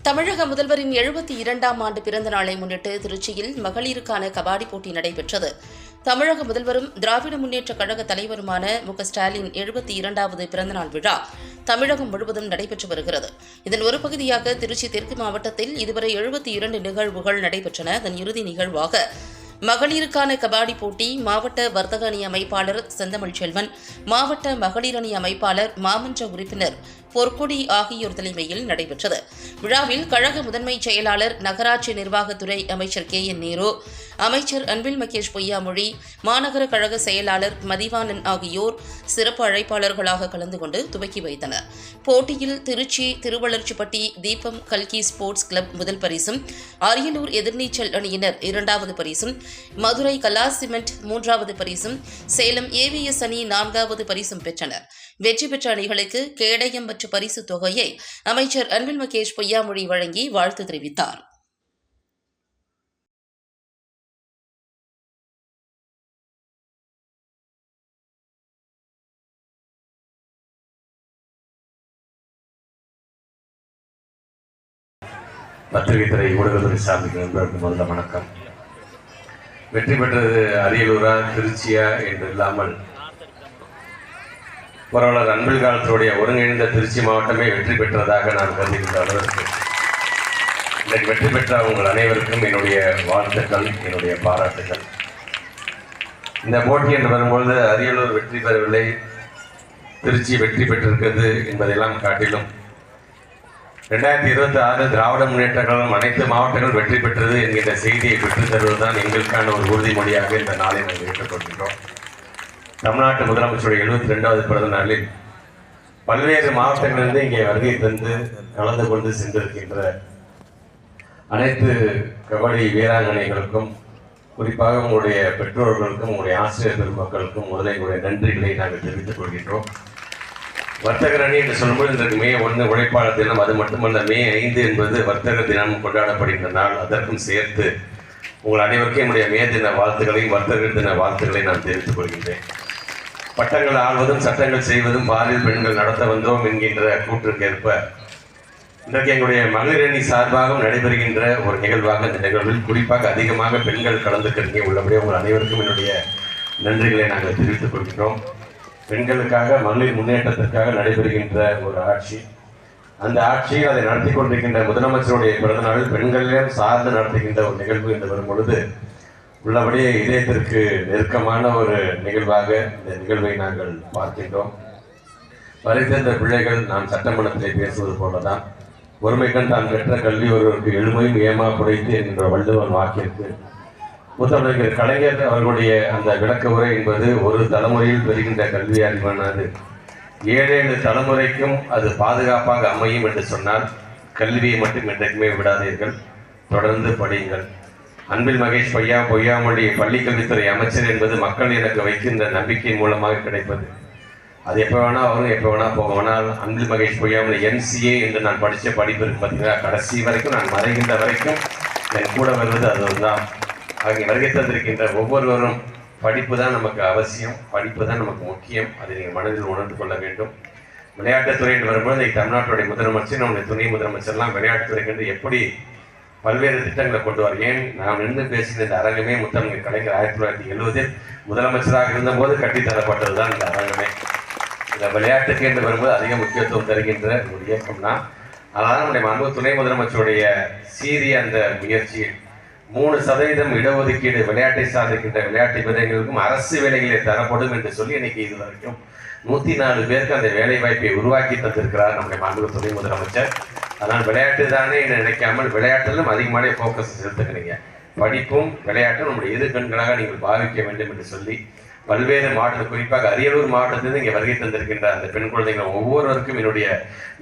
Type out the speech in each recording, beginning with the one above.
தமிழக முதல்வரின் 72ஆம் ஆண்டு பிறந்த நாளை முன்னிட்டு திருச்சியில் மகளிருக்கான கபாடி போட்டி நடைபெற்றது. தமிழக முதல்வரும் திராவிட முன்னேற்றக் கழக தலைவருமான மு.க.ஸ்டாலின் 72வது பிறந்தநாள் விழா தமிழகம் முழுவதும் நடைபெற்று வருகிறது. இதன் ஒரு பகுதியாக திருச்சி தெற்கு மாவட்டத்தில் இதுவரை 72 நிகழ்வுகள் நடைபெற்றன. அதன் இறுதி நிகழ்வாக மகளிருக்கான கபாடி போட்டி மாவட்ட வர்த்தக அணி அமைப்பாளர் செந்தமிழ் செல்வன், மாவட்ட மகளிர் அணி அமைப்பாளர், மாமன்ற உறுப்பினர் பொற்கொடி ஆகியோர் தலைமையில் நடைபெற்றது. விழாவில் கழக முதன்மை செயலாளர், நகராட்சி நிர்வாகத்துறை அமைச்சர் கே.என். நேரு, அமைச்சர் அன்பில் மகேஷ் பொய்யாமொழி, மாநகர கழக செயலாளர் மதிவாணன் ஆகியோர் சிறப்பு அழைப்பாளர்களாக கலந்து கொண்டு துவக்கி வைத்தனர். போட்டியில் திருச்சி திருவளர்ச்சிப்பட்டி தீபம் கல்கி ஸ்போர்ட்ஸ் கிளப் முதல் பரிசும், அரியலூர் எதிர்நீச்சல் அணியினர் 2வது பரிசும், மதுரை கலா சிமெண்ட் 3வது பரிசும், சேலம் ஏவிஎஸ் அணி 4வது பரிசும் பெற்றனர். வெற்றி பெற்ற அணிகளுக்கு கேடயம் மற்றும் பரிசு தொகையை அமைச்சர் அன்பில் மகேஷ் பொய்யாமொழி வழங்கி வாழ்த்து தெரிவித்தார். பத்திரிகை துறை ஊடகத்துறை சார்ந்த நண்பர்களுக்கு முதல்ல வணக்கம். வெற்றி பெற்றது அரியலூரா திருச்சியா என்று இல்லாமல் புரவலர் அன்பில் காலத்தினுடைய ஒருங்கிணைந்த திருச்சி மாவட்டமே வெற்றி பெற்றதாக நான் கருதுகின்ற அளவிற்கு இன்றைக்கு வெற்றி பெற்ற உங்கள் அனைவருக்கும் என்னுடைய வாழ்த்துக்கள், என்னுடைய பாராட்டுகள். இந்த போட்டி என்று வரும்பொழுது அரியலூர் வெற்றி பெறவில்லை, திருச்சி வெற்றி பெற்றிருக்கிறது என்பதையெல்லாம் காட்டிலும் 2026 திராவிட முன்னேற்ற கழகம் அனைத்து மாவட்டங்களும் வெற்றி பெற்றது என்கின்ற செய்தியை பெற்றுத் தருவதுதான் எங்களுக்கான ஒரு உறுதிமொழியாக இந்த நாளை நாங்கள் ஏற்றுக்கொள்கின்றோம். தமிழ்நாட்டு முதலமைச்சருடைய 72வது பிறந்த நாளில் பல்வேறு மாவட்டங்களிலிருந்து இங்கே வருகை தந்து கலந்து கொண்டு சென்றிருக்கின்ற அனைத்து கபடி வீராங்கனைகளுக்கும், குறிப்பாக உங்களுடைய பெற்றோர்களுக்கும், உங்களுடைய ஆசிரியர் பெருமக்களுக்கும் முதலில் உங்களுடைய நன்றிகளை நாங்கள் தெரிவித்துக் கொள்கின்றோம். வர்த்தகர் அணி என்று சொல்லும்போது இன்றைக்கு மே 1 உழைப்பாளர் தினம், அது மட்டுமல்ல மே 5 என்பது வர்த்தக தினம் கொண்டாடப்படுகின்ற நாள். அதற்கும் சேர்த்து உங்கள் அனைவருக்கும் என்னுடைய மே தின வாழ்த்துக்களையும் வர்த்தகர் தின வாழ்த்துக்களை நான் தெரிவித்துக் கொள்கின்றேன். பட்டங்கள் ஆள்வதும் சட்டங்கள் செய்வதும் பாலியல் பெண்கள் நடத்த வந்தோம் என்கின்ற கூற்றுக்கேற்ப இன்றைக்கு எங்களுடைய மகளிர் அணி சார்பாகவும் நடைபெறுகின்ற ஒரு நிகழ்வாக இந்த நிகழ்வில் குறிப்பாக அதிகமாக பெண்கள் கலந்துக்கிறீங்க. உள்ளபடியே உங்கள் அனைவருக்கும் என்னுடைய நன்றிகளை நாங்கள் தெரிவித்துக் கொள்கின்றோம். பெண்களுக்காக மகளிர் முன்னேற்றத்திற்காக நடைபெறுகின்ற ஒரு ஆட்சி, அந்த ஆட்சியில் அதை நடத்தி கொண்டிருக்கின்ற முதலமைச்சருடைய பிறந்த நாளில் பெண்களையும் சார்ந்து நடத்துகின்ற ஒரு நிகழ்வு என்று வரும் பொழுது உள்ளபடியே இதயத்திற்கு நெருக்கமான ஒரு நிகழ்வாக இந்த நிகழ்வை நாங்கள் பார்க்கின்றோம். வரைத்தேர்ந்த பிள்ளைகள் நான் சட்டமன்றத்திலே பேசுவது போலதான், ஒருமைக்கண் தான் பெற்ற கல்வி ஒருவருக்கு எழுமையும் ஏமா புடைத்து என்கின்ற வள்ளுவன் வாக்கிற்கு முத்தமிழர் கலைஞர் அவர்களுடைய அந்த விளக்க உரை என்பது ஒரு தலைமுறையில் பெறுகின்ற கல்வி அறிவானது 7 தலைமுறைக்கும் அது பாதுகாப்பாக அமையும் என்று சொன்னால் கல்வியை மட்டும் என்றைக்குமே விடாதீர்கள், தொடர்ந்து படியுங்கள். அன்பில் மகேஷ் பொய்யாமொழி பள்ளிக்கல்வித்துறை அமைச்சர் என்பது மக்கள் எனக்கு வைக்கின்ற நம்பிக்கையின் மூலமாக கிடைப்பது. அது எப்போ வேணா வரும், எப்போ வேணா போக வேணால் அன்பில் மகேஷ் பொய்யாமொழி MCA என்று நான் படித்த படிப்பு இருக்கு பார்த்தீங்கன்னா, கடைசி வரைக்கும் நான் மறைகின்ற வரைக்கும் என் கூட வருவது அதுதான். ஆகிய வருகை தந்திருக்கின்ற ஒவ்வொருவரும் படிப்பு தான் நமக்கு அவசியம், படிப்பு தான் நமக்கு முக்கியம். அதை நீங்கள் மனதில் உணர்ந்து கொள்ள வேண்டும். விளையாட்டுத்துறை என்று வரும்போது இன்றைக்கு தமிழ்நாட்டுடைய முதலமைச்சர், நம்முடைய துணை முதலமைச்சர்லாம் விளையாட்டுத்துறைக்கு என்று எப்படி பல்வேறு திட்டங்களை கொண்டு வர. ஏன் நாம் நின்று பேசின இந்த அரங்கமே முத்தமிழ் கலைஞர் 1970 முதலமைச்சராக இருந்தபோது கட்டித்தரப்பட்டது தான் இந்த அரங்கமே. இந்த விளையாட்டுக்கு என்று வரும்போது அதிக முக்கியத்துவம் தருகின்ற ஒரு இயக்கம் தான். அதனால் நம்முடைய மாண்பு துணை முதலமைச்சருடைய சீரிய அந்த முயற்சியில் 3% இடஒதுக்கீடு விளையாட்டை சார்ந்திருக்கின்ற விளையாட்டு வீரர்களுக்கும் அரசு வேலைகளை தரப்படும் என்று சொல்லி இன்னைக்கு இது வரைக்கும் 104 பேருக்கு அந்த வேலை வாய்ப்பை உருவாக்கி தந்திருக்கிறார் நம்முடைய மாண்பு துணை முதலமைச்சர். அதனால் விளையாட்டு தானே நினைக்காமல் விளையாட்டிலும் அதிகமான ஃபோக்கஸ் செலுத்துக்கிறீங்க. படிப்பும் விளையாட்டும் நம்முடைய இரு கண்களாக நீங்கள் பாவிக்க வேண்டும் என்று சொல்லி பல்வேறு மாவட்டங்கள், குறிப்பாக அரியலூர் மாவட்டத்திலிருந்து இங்கே வருகை தந்திருக்கின்ற அந்த பெண் குழந்தைகள் ஒவ்வொருவருக்கும் என்னுடைய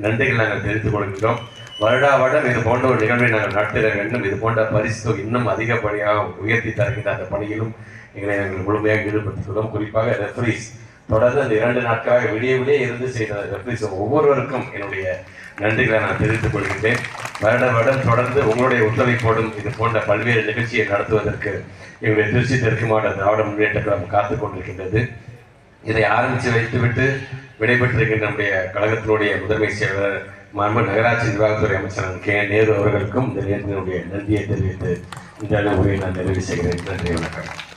நன்றிகள் நாங்கள் தெரிவித்துக் கொள்கிறோம். வருடா வருடம் இது போன்ற ஒரு நிகழ்வை நாங்கள் நடத்திட வேண்டும். இது போன்ற பரிசு இன்னும் அதிகப்படியாக உயர்த்தி தருகின்ற அந்த பணியிலும் எங்களை நாங்கள் முழுமையாக ஈடுபடுத்திக்கிறோம். குறிப்பாக ரெஃபரிஸ் தொடர்ந்து அந்த 2 நாட்களாக விடிய இருந்து செய்த ரெஃபரிஸ் ஒவ்வொருவருக்கும் என்னுடைய நன்றிகளை நான் தெரிவித்துக் கொள்கின்றேன். வருடம் தொடர்ந்து உங்களுடைய ஒத்துழைப்போடும் இது போன்ற பல்வேறு நிகழ்ச்சியை நடத்துவதற்கு எங்களுடைய திருச்சி தெற்கு மாவட்ட திராவிட முன்னேற்ற கழகம் காத்துக் கொண்டிருக்கின்றது. இதை ஆரம்பித்து வைத்துவிட்டு விடைபெற்றிருக்கின்ற நம்முடைய கழகத்தினுடைய முதன்மை செயலாளர் மாண்பு நகராட்சி நிர்வாகத்துறை அமைச்சர் கே நேரு அவர்களுக்கும் இந்த நேரத்தினுடைய நன்றியை தெரிவித்து இந்த உரையை நான் நிறைவு செய்கிறேன். நன்றி, வணக்கம்.